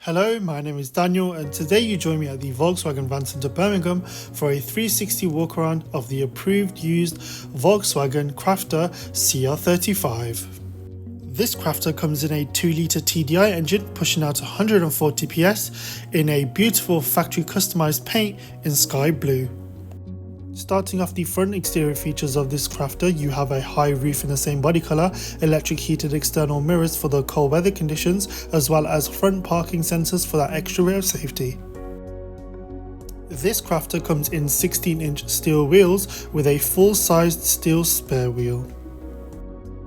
Hello, my name is Daniel and today you join me at the Volkswagen Van Centre Birmingham for a 360 walk around of the approved used Volkswagen Crafter CR35. This Crafter comes in a 2.0 TDI engine pushing out 140 PS in a beautiful factory customised paint in sky blue. Starting off the front exterior features of this Crafter, you have a high roof in the same body colour, electric heated external mirrors for the cold weather conditions, as well as front parking sensors for that extra bit of safety. This Crafter comes in 16-inch steel wheels with a full-sized steel spare wheel.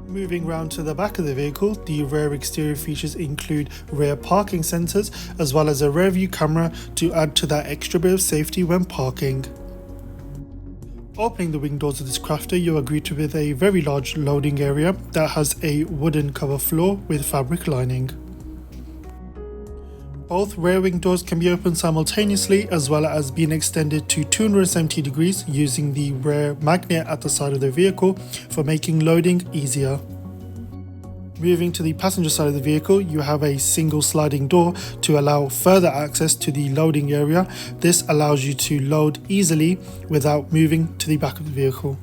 Moving round to the back of the vehicle, the rear exterior features include rear parking sensors as well as a rear view camera to add to that extra bit of safety when parking. Opening the wing doors of this Crafter, you are greeted with a very large loading area that has a wooden cover floor with fabric lining. Both rear wing doors can be opened simultaneously as well as being extended to 270 degrees using the rear magnet at the side of the vehicle for making loading easier. Moving to the passenger side of the vehicle, you have a single sliding door to allow further access to the loading area. This allows you to load easily without moving to the back of the vehicle.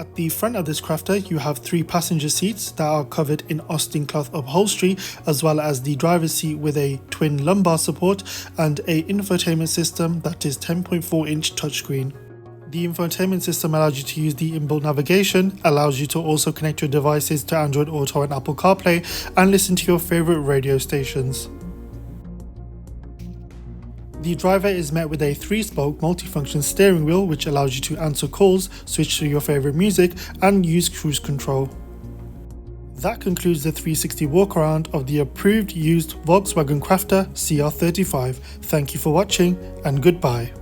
At the front of this Crafter, you have 3 passenger seats that are covered in Austin cloth upholstery, as well as the driver's seat with a twin lumbar support and an infotainment system that is 10.4-inch touchscreen. The infotainment system allows you to use the inbuilt navigation, allows you to also connect your devices to Android Auto and Apple CarPlay, and listen to your favourite radio stations. The driver is met with a 3-spoke multifunction steering wheel which allows you to answer calls, switch to your favourite music, and use cruise control. That concludes the 360 walk around of the approved used Volkswagen Crafter CR35. Thank you for watching and goodbye.